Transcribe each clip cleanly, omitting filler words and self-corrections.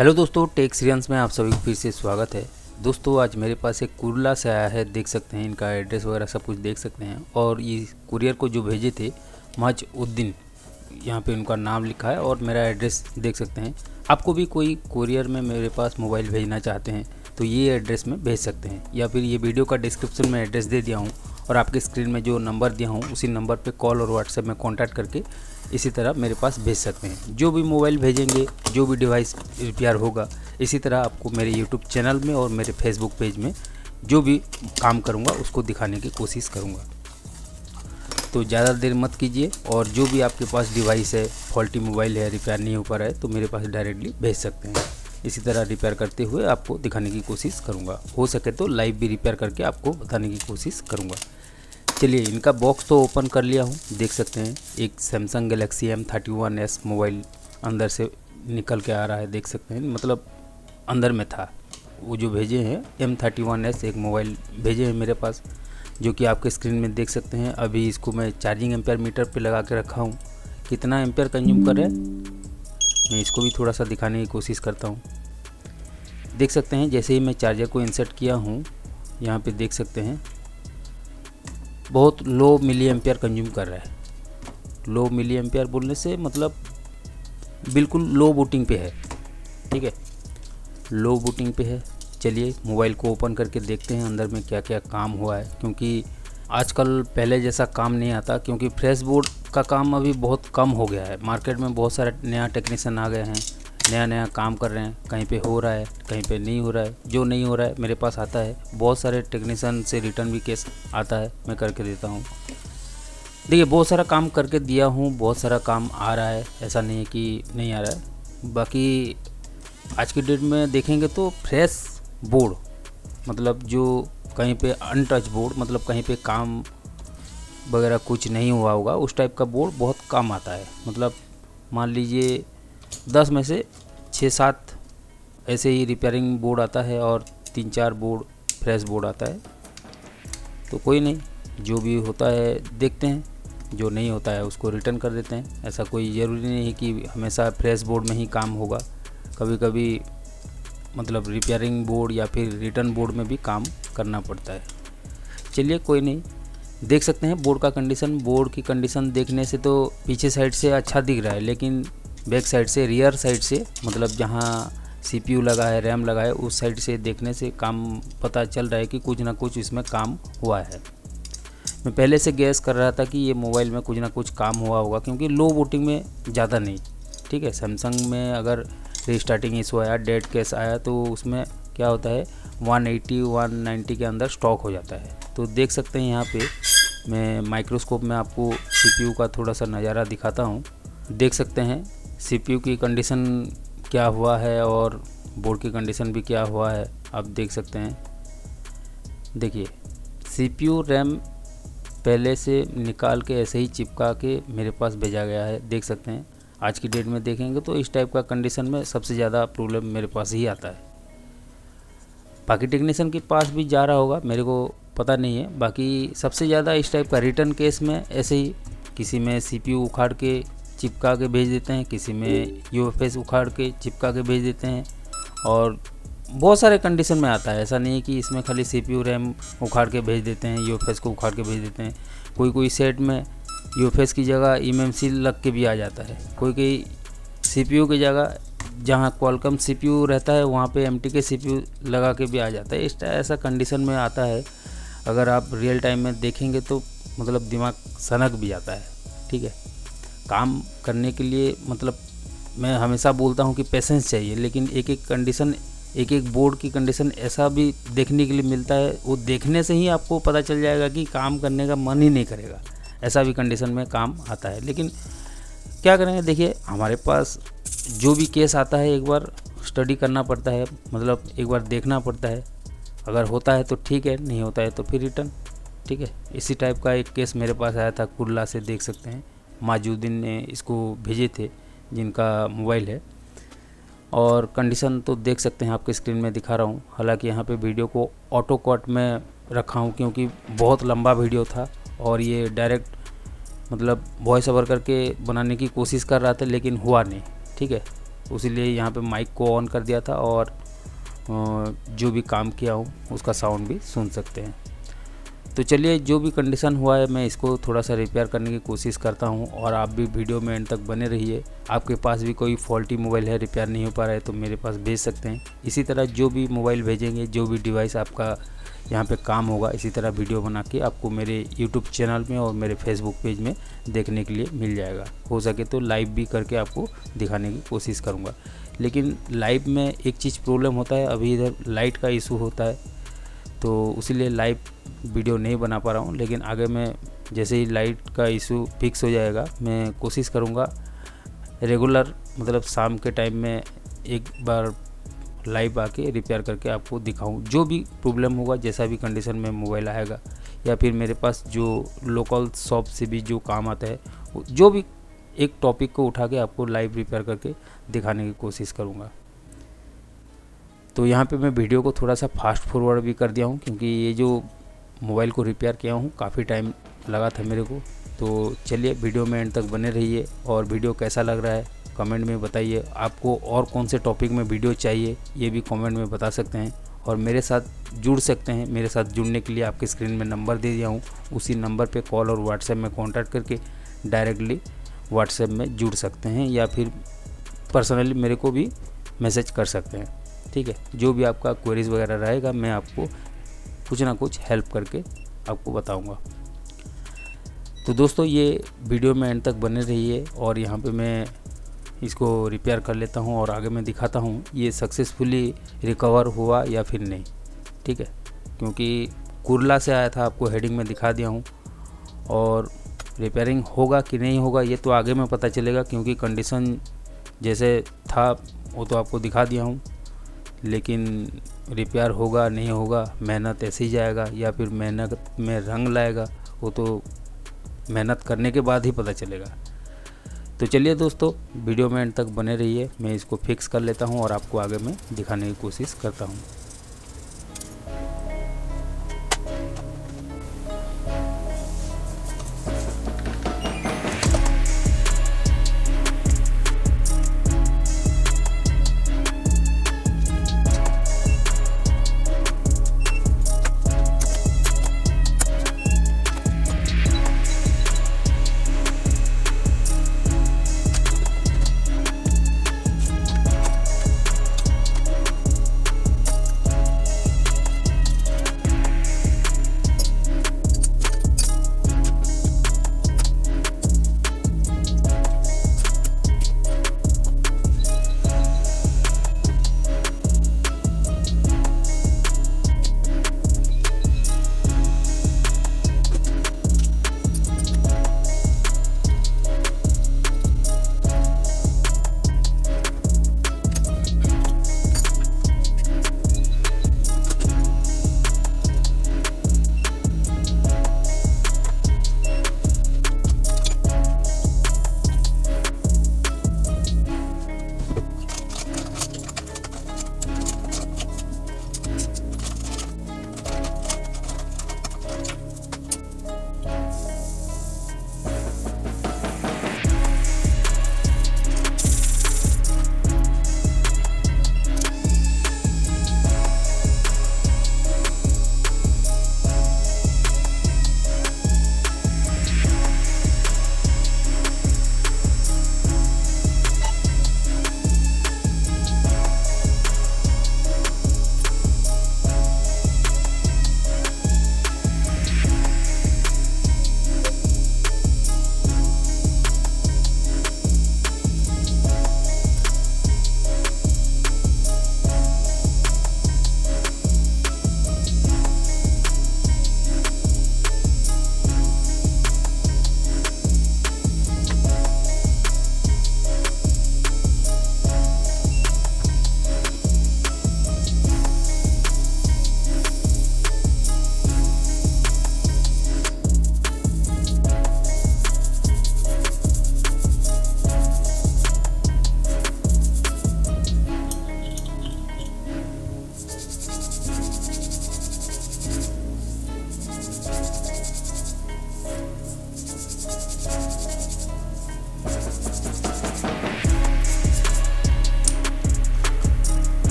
Hello दोस्तों, take Syrians में आप सभी को फिर से स्वागत है। दोस्तों आज मेरे पास एक कुरला से आया है, देख सकते हैं इनका एड्रेस वगैरह सब कुछ देख सकते हैं। और ये कुरियर को जो भेजे थे मजउद्दीन, यहाँ पे उनका नाम लिखा है और मेरा एड्रेस देख सकते हैं। आपको भी कोई कुरियर में मेरे पास मोबाइल भेजना चाहते हैं तो ये एड्रेस में भेज सकते हैं, या फिर ये वीडियो का डिस्क्रिप्शन में एड्रेस दे दिया हूँ और आपके स्क्रीन में जो नंबर दिया हूँ उसी नंबर पे कॉल और व्हाट्सएप में कांटेक्ट करके इसी तरह मेरे पास भेज सकते हैं। जो भी मोबाइल भेजेंगे, जो भी डिवाइस रिपेयर होगा, इसी तरह आपको मेरे यूट्यूब चैनल में और मेरे फेसबुक पेज में जो भी काम करूँगा उसको दिखाने की कोशिश करूँगा। तो ज़्यादा देर मत कीजिए, और जो भी आपके पास डिवाइस है, फॉल्टी मोबाइल है, रिपेयर नहीं हो पा रहा है, तो मेरे पास डायरेक्टली भेज सकते हैं। इसी तरह रिपेयर करते हुए आपको दिखाने की कोशिश करूँगा। हो सके तो लाइव भी रिपेयर करके आपको बताने की कोशिश करूँगा। चलिए, इनका बॉक्स तो ओपन कर लिया हूँ, देख सकते हैं एक सैमसंग गैलेक्सी M31s मोबाइल अंदर से निकल के आ रहा है, देख सकते हैं। मतलब अंदर में था वो जो भेजे हैं M31s, एक मोबाइल भेजे हैं मेरे पास, जो कि आपके स्क्रीन में देख सकते हैं। अभी इसको मैं चार्जिंग एम्पेयर मीटर पे लगा के रखा हूँ, कितना एम्पेयर कंज्यूम कर रहा है मैं इसको भी थोड़ा सा दिखाने की कोशिश करता हूँ। देख सकते हैं जैसे ही मैं चार्जर को इंसर्ट किया हूँ, यहाँ पे देख सकते हैं बहुत लो मिली एम्पेयर कंज्यूम कर रहा है। लो मिली एम्पेयर बोलने से मतलब बिल्कुल लो बूटिंग पे है, ठीक है, लो बूटिंग पे है। चलिए मोबाइल को ओपन करके देखते हैं अंदर में क्या क्या काम हुआ है, क्योंकि आजकल पहले जैसा काम नहीं आता, क्योंकि फ्रेश बोर्ड का काम अभी बहुत कम हो गया है। मार्केट में बहुत सारे नया टेक्नीशियन आ गए हैं, नया नया काम कर रहे हैं, कहीं पे हो रहा है कहीं पे नहीं हो रहा है। जो नहीं हो रहा है मेरे पास आता है, बहुत सारे टेक्नीशियन से रिटर्न भी केस आता है, मैं करके देता हूँ। देखिए बहुत सारा काम करके दिया हूँ, बहुत सारा काम आ रहा है, ऐसा नहीं है कि नहीं आ रहा है। बाकी आज की डेट में देखेंगे तो फ्रेश बोर्ड, मतलब जो कहीं पे अनटच बोर्ड, मतलब कहीं पे काम वगैरह कुछ नहीं हुआ होगा, उस टाइप का बोर्ड बहुत कम आता है। मतलब मान लीजिए 10 में से 6-7 ऐसे ही रिपेयरिंग बोर्ड आता है और 3-4 बोर्ड फ्रेश बोर्ड आता है। तो कोई नहीं, जो भी होता है देखते हैं, जो नहीं होता है उसको रिटर्न कर देते हैं। ऐसा कोई ज़रूरी नहीं है कि हमेशा फ्रेश बोर्ड में ही काम होगा, कभी कभी मतलब रिपेयरिंग बोर्ड या फिर रिटर्न बोर्ड में भी काम करना पड़ता है। चलिए कोई नहीं, देख सकते हैं बोर्ड का कंडीशन। बोर्ड की कंडीशन देखने से तो पीछे साइड से अच्छा दिख रहा है, लेकिन बैक साइड से, रियर साइड से, मतलब जहाँ CPU लगा है, रैम लगा है, उस साइड से देखने से काम पता चल रहा है कि कुछ ना कुछ इसमें काम हुआ है। मैं पहले से गैस कर रहा था कि ये मोबाइल में कुछ ना कुछ काम हुआ होगा, क्योंकि लो बूटिंग में ज़्यादा नहीं, ठीक है। सैमसंग में अगर रीस्टार्टिंग इशू आया, डेड केस आया, तो उसमें क्या होता है 180-190 के अंदर स्टॉक हो जाता है। तो देख सकते हैं यहाँ पे मैं माइक्रोस्कोप में आपको CPU का थोड़ा सा नज़ारा दिखाता हूँ। देख सकते हैं CPU की कंडीशन क्या हुआ है और बोर्ड की कंडीशन भी क्या हुआ है, आप देख सकते हैं। देखिए CPU रैम पहले से निकाल के ऐसे ही चिपका के मेरे पास भेजा गया है, देख सकते हैं। आज की डेट में देखेंगे तो इस टाइप का कंडीशन में सबसे ज़्यादा प्रॉब्लम मेरे पास ही आता है। बाकी टेक्नीशियन के पास भी जा रहा होगा, मेरे को पता नहीं है। बाकी सबसे ज़्यादा इस टाइप का रिटर्न केस में ऐसे ही किसी में CPU उखाड़ के चिपका के भेज देते हैं, किसी में UFS उखाड़ के चिपका के भेज देते हैं, और बहुत सारे कंडीशन में आता है। ऐसा नहीं है कि इसमें खाली CPU रैम उखाड़ के भेज देते हैं, UFS को उखाड़ के भेज देते हैं। कोई सेट में UFS की जगह eMMC लग के भी आ जाता है, कोई CPU की जगह जहाँ क्वालकॉम CPU रहता है वहाँ पे MTK CPU लगा के भी आ जाता है। ऐसा कंडीशन में आता है। अगर आप रियल टाइम में देखेंगे तो मतलब दिमाग सनक भी जाता है, ठीक है। काम करने के लिए मतलब मैं हमेशा बोलता हूँ कि पेशेंस चाहिए, लेकिन एक एक कंडीशन, एक एक बोर्ड की कंडीशन ऐसा भी देखने के लिए मिलता है, वो देखने से ही आपको पता चल जाएगा कि काम करने का मन ही नहीं करेगा। ऐसा भी कंडीशन में काम आता है, लेकिन क्या करेंगे। देखिए हमारे पास जो भी केस आता है एक बार स्टडी करना पड़ता है, मतलब एक बार देखना पड़ता है। अगर होता है तो ठीक है, नहीं होता है तो फिर रिटर्न, ठीक है। इसी टाइप का एक केस मेरे पास आया था कुरला से, देख सकते हैं। मजउद्दीन ने इसको भेजे थे, जिनका मोबाइल है, और कंडीशन तो देख सकते हैं, आपके स्क्रीन में दिखा रहा हूँ। हालांकि यहाँ पे वीडियो को ऑटो कट में रखा हूँ, क्योंकि बहुत लंबा वीडियो था और ये डायरेक्ट मतलब वॉइस ओवर करके बनाने की कोशिश कर रहा था, लेकिन हुआ नहीं, ठीक है। इसीलिए यहाँ पे माइक को ऑन कर दिया था और जो भी काम किया हूँ उसका साउंड भी सुन सकते हैं। तो चलिए, जो भी कंडीशन हुआ है मैं इसको थोड़ा सा रिपेयर करने की कोशिश करता हूँ और आप भी वीडियो में एंड तक बने रहिए। आपके पास भी कोई फॉल्टी मोबाइल है, रिपेयर नहीं हो पा रहा है, तो मेरे पास भेज सकते हैं। इसी तरह जो भी मोबाइल भेजेंगे, जो भी डिवाइस आपका यहाँ पे काम होगा, इसी तरह वीडियो बना के आपको मेरे यूट्यूब चैनल में और मेरे फेसबुक पेज में देखने के लिए मिल जाएगा। हो सके तो लाइव भी करके आपको दिखाने की कोशिश करूँगा। लेकिन लाइव में एक चीज़ प्रॉब्लम होता है, अभी इधर लाइट का इशू होता है, तो इसीलिए लाइव वीडियो नहीं बना पा रहा हूँ। लेकिन आगे मैं जैसे ही लाइट का इशू फिक्स हो जाएगा, मैं कोशिश करूँगा रेगुलर, मतलब शाम के टाइम में एक बार लाइव आके रिपेयर करके आपको दिखाऊं। जो भी प्रॉब्लम होगा, जैसा भी कंडीशन में मोबाइल आएगा, या फिर मेरे पास जो लोकल शॉप से भी जो काम आता है, जो भी एक टॉपिक को उठा के आपको लाइव रिपेयर करके दिखाने की कोशिश करूँगा। तो यहाँ पे मैं वीडियो को थोड़ा सा फास्ट फॉरवर्ड भी कर दिया हूँ, क्योंकि ये जो मोबाइल को रिपेयर किया हूँ काफ़ी टाइम लगा था मेरे को। तो चलिए, वीडियो में एंड तक बने रहिए और वीडियो कैसा लग रहा है कमेंट में बताइए। आपको और कौन से टॉपिक में वीडियो चाहिए ये भी कमेंट में बता सकते हैं, और मेरे साथ जुड़ सकते हैं। मेरे साथ जुड़ने के लिए आपके स्क्रीन में नंबर दे दिया हूँ, उसी नंबर पे कॉल और व्हाट्सएप में कॉन्टैक्ट करके डायरेक्टली व्हाट्सएप में जुड़ सकते हैं, या फिर पर्सनली मेरे को भी मैसेज कर सकते हैं। ठीक है, जो भी आपका क्वेरीज वगैरह रहेगा मैं आपको कुछ ना कुछ हेल्प करके आपको बताऊंगा। तो दोस्तों, ये वीडियो में एंड तक बने रहिए और यहाँ पे मैं इसको रिपेयर कर लेता हूँ और आगे मैं दिखाता हूँ ये सक्सेसफुली रिकवर हुआ या फिर नहीं। ठीक है, क्योंकि कुरला से आया था, आपको हेडिंग में दिखा दिया हूँ, और रिपेयरिंग होगा कि नहीं होगा ये तो आगे में पता चलेगा, क्योंकि कंडीशन जैसे था वो तो आपको दिखा दिया हूँ। लेकिन रिपेयर होगा नहीं होगा, मेहनत ऐसे ही जाएगा या फिर मेहनत में रंग लाएगा, वो तो मेहनत करने के बाद ही पता चलेगा। तो चलिए दोस्तों, वीडियो में एंड तक बने रहिए, मैं इसको फिक्स कर लेता हूँ और आपको आगे में दिखाने की कोशिश करता हूँ।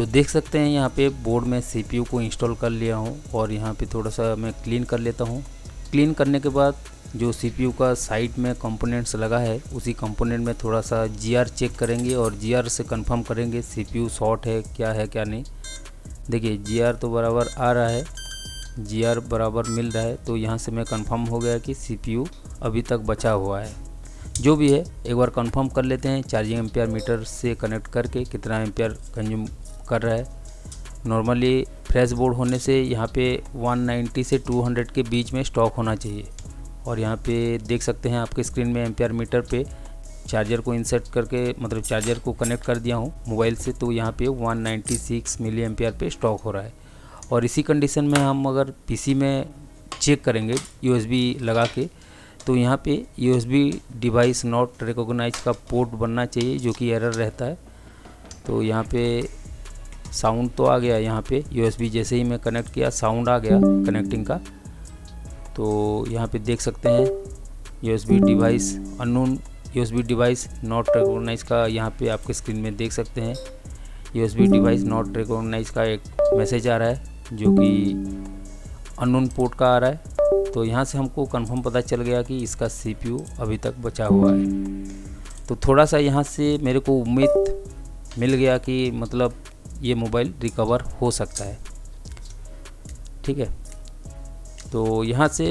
तो देख सकते हैं यहाँ पे बोर्ड में CPU को इंस्टॉल कर लिया हूँ और यहाँ पे थोड़ा सा मैं क्लीन कर लेता हूँ। क्लीन करने के बाद जो CPU का साइड में कंपोनेंट्स लगा है उसी कंपोनेंट में थोड़ा सा GR चेक करेंगे और GR से कंफर्म करेंगे CPU शॉर्ट है क्या नहीं। देखिए GR तो बराबर आ रहा है, GR बराबर मिल रहा है, तो यहाँ से मैं कंफर्म हो गया कि CPU अभी तक बचा हुआ है। जो भी है एक बार कंफर्म कर लेते हैं चार्जिंग एम्पियर मीटर से कनेक्ट करके कितना एम्पियर कंज्यूम कर रहा है। नॉर्मली फ्रेश बोर्ड होने से यहाँ पे 190 से 200 के बीच में स्टॉक होना चाहिए। और यहाँ पे देख सकते हैं आपके स्क्रीन में एम्पियर मीटर पे चार्जर को इंसर्ट करके मतलब चार्जर को कनेक्ट कर दिया हूँ मोबाइल से, तो यहाँ पे 196 मिली एम्पियर पे स्टॉक हो रहा है। और इसी कंडीशन में हम अगर PC में चेक करेंगे USB लगा के, तो यहाँ पे USB डिवाइस नॉट रिकॉग्नाइज का पोर्ट बनना चाहिए, जो कि एरर रहता है। तो यहाँ पे साउंड तो आ गया, यहाँ पे USB जैसे ही मैं कनेक्ट किया साउंड आ गया कनेक्टिंग का। तो यहाँ पे देख सकते हैं USB device unknown USB device not recognise का यहाँ पे आपके स्क्रीन में देख सकते हैं USB डिवाइस नॉट रिकॉग्नाइज का एक मैसेज आ रहा है, जो कि अननोन पोर्ट का आ रहा है। तो यहाँ से हमको कंफर्म पता चल गया कि इसका CPU अभी तक बचा हुआ है। तो थोड़ा सा यहाँ से मेरे को उम्मीद मिल गया कि मतलब ये मोबाइल रिकवर हो सकता है। ठीक है, तो यहाँ से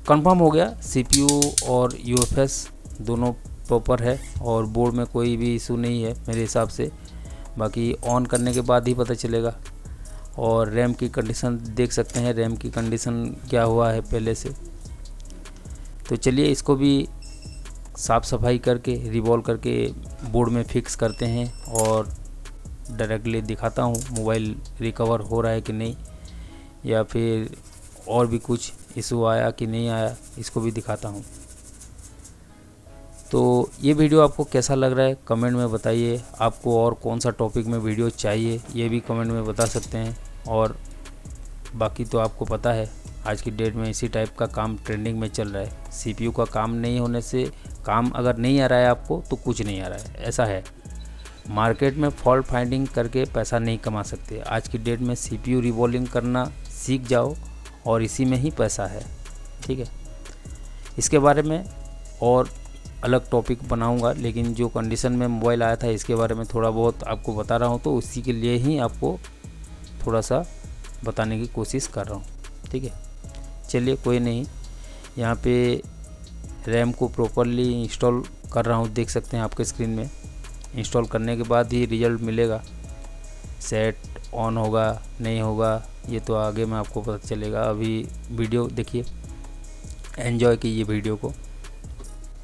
कंफर्म हो गया CPU और UFS दोनों प्रॉपर है और बोर्ड में कोई भी इशू नहीं है मेरे हिसाब से। बाकी ऑन करने के बाद ही पता चलेगा। और रैम की कंडीशन देख सकते हैं, रैम की कंडीशन क्या हुआ है पहले से। तो चलिए इसको भी साफ़ सफाई करके रिवॉल्व करके बोर्ड में फिक्स करते हैं और डायरेक्टली दिखाता हूँ मोबाइल रिकवर हो रहा है कि नहीं, या फिर और भी कुछ इशू आया कि नहीं आया, इसको भी दिखाता हूँ। तो ये वीडियो आपको कैसा लग रहा है कमेंट में बताइए। आपको और कौन सा टॉपिक में वीडियो चाहिए ये भी कमेंट में बता सकते हैं। और बाकी तो आपको पता है आज की डेट में इसी टाइप का काम ट्रेंडिंग में चल रहा है। CPU का काम नहीं होने से, काम अगर नहीं आ रहा है आपको तो कुछ नहीं आ रहा है, ऐसा है। मार्केट में फॉल्ट फाइंडिंग करके पैसा नहीं कमा सकते। आज की डेट में CPU रिवॉल्विंग करना सीख जाओ और इसी में ही पैसा है। ठीक है, इसके बारे में और अलग टॉपिक बनाऊंगा, लेकिन जो कंडीशन में मोबाइल आया था इसके बारे में थोड़ा बहुत आपको बता रहा हूं, तो उसी के लिए ही आपको थोड़ा सा बताने की कोशिश कर रहा हूं। ठीक है, चलिए कोई नहीं। यहाँ पे रैम को प्रॉपरली इंस्टॉल कर रहा हूँ, देख सकते हैं आपके स्क्रीन में। इंस्टॉल करने के बाद ही रिज़ल्ट मिलेगा, सेट ऑन होगा नहीं होगा ये तो आगे में आपको पता चलेगा। अभी वीडियो देखिए, एंजॉय कीजिए वीडियो को।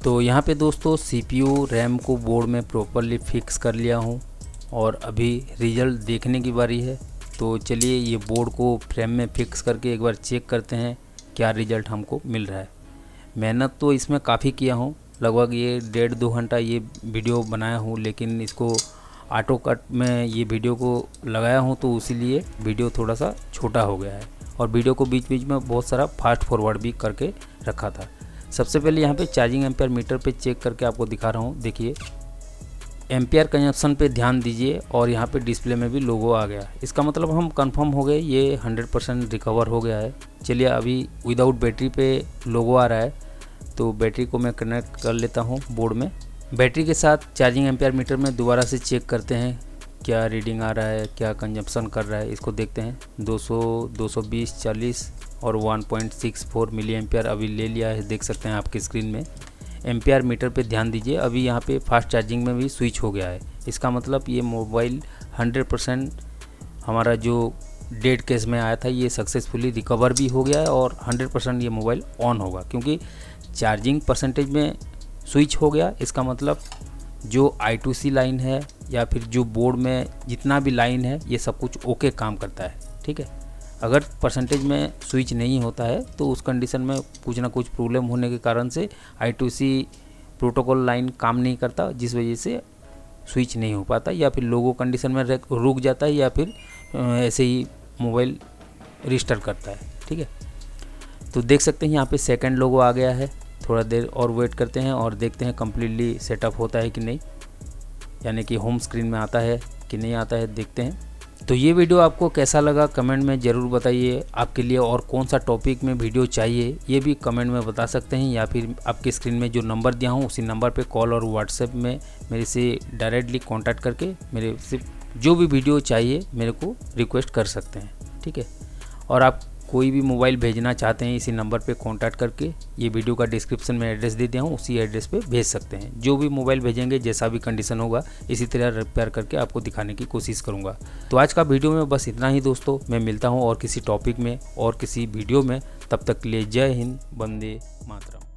तो यहाँ पे दोस्तों CPU रैम को बोर्ड में प्रॉपरली फिक्स कर लिया हूँ और अभी रिज़ल्ट देखने की बारी है। तो चलिए ये बोर्ड को फ्रेम में फिक्स करके एक बार चेक करते हैं क्या रिज़ल्ट हमको मिल रहा है। मेहनत तो इसमें काफ़ी किया हूँ, लगभग ये 1.5-2 घंटा ये वीडियो बनाया हूँ, लेकिन इसको ऑटो कट में ये वीडियो को लगाया हूँ तो इसीलिए वीडियो थोड़ा सा छोटा हो गया है। और वीडियो को बीच बीच में बहुत सारा फास्ट फॉरवर्ड भी करके रखा था। सबसे पहले यहाँ पे चार्जिंग एम्पियर मीटर पे चेक करके आपको दिखा रहा हूँ। देखिए एम्पियर कंजप्शन पे ध्यान दीजिए और यहाँ पे डिस्प्ले में भी लोगो आ गया। इसका मतलब हम कंफर्म हो गए ये 100% रिकवर हो गया है। चलिए अभी विदाउट बैटरी पे लोगो आ रहा है, तो बैटरी को मैं कनेक्ट कर लेता हूँ बोर्ड में। बैटरी के साथ चार्जिंग एम्पियर मीटर में दोबारा से चेक करते हैं क्या रीडिंग आ रहा है, क्या कंजप्शन कर रहा है, इसको देखते हैं। 200, 220, 40 और 1.64 मिली एम्पियर अभी ले लिया है, देख सकते हैं आपकी स्क्रीन में। एम्पियर मीटर पे ध्यान दीजिए, अभी यहाँ पे फास्ट चार्जिंग में भी स्विच हो गया है। इसका मतलब ये मोबाइल 100% हमारा जो डेड केस में आया था ये सक्सेसफुली रिकवर भी हो गया है और 100% ये मोबाइल ऑन होगा, क्योंकि चार्जिंग परसेंटेज में स्विच हो गया। इसका मतलब जो I2C लाइन है या फिर जो बोर्ड में जितना भी लाइन है ये सब कुछ ओके काम करता है। ठीक है, अगर परसेंटेज में स्विच नहीं होता है तो उस कंडीशन में कुछ ना कुछ प्रॉब्लम होने के कारण से I2C प्रोटोकॉल लाइन काम नहीं करता, जिस वजह से स्विच नहीं हो पाता या फिर लोगो कंडीशन में रुक जाता है या फिर ऐसे ही मोबाइल रिस्टार्ट करता है। ठीक है, तो देख सकते हैं यहाँ पे सेकंड लोगो आ गया है। थोड़ा देर और वेट करते हैं और देखते हैं कम्प्लीटली सेटअप होता है कि नहीं, यानी कि होम स्क्रीन में आता है कि नहीं आता है, देखते हैं। तो ये वीडियो आपको कैसा लगा कमेंट में ज़रूर बताइए। आपके लिए और कौन सा टॉपिक में वीडियो चाहिए ये भी कमेंट में बता सकते हैं, या फिर आपके स्क्रीन में जो नंबर दिया हूँ उसी नंबर पे कॉल और व्हाट्सएप में मेरे से डायरेक्टली कांटेक्ट करके मेरे से जो भी वीडियो चाहिए मेरे को रिक्वेस्ट कर सकते हैं, ठीक है। और आप कोई भी मोबाइल भेजना चाहते हैं इसी नंबर पे कांटेक्ट करके, ये वीडियो का डिस्क्रिप्शन में एड्रेस दे दिया हूँ, उसी एड्रेस पे भेज सकते हैं। जो भी मोबाइल भेजेंगे जैसा भी कंडीशन होगा इसी तरह रिपेयर करके आपको दिखाने की कोशिश करूँगा। तो आज का वीडियो में बस इतना ही दोस्तों, मैं मिलता हूँ और किसी टॉपिक में और किसी वीडियो में। तब तक के लिए जय हिंद, वंदे मातरम।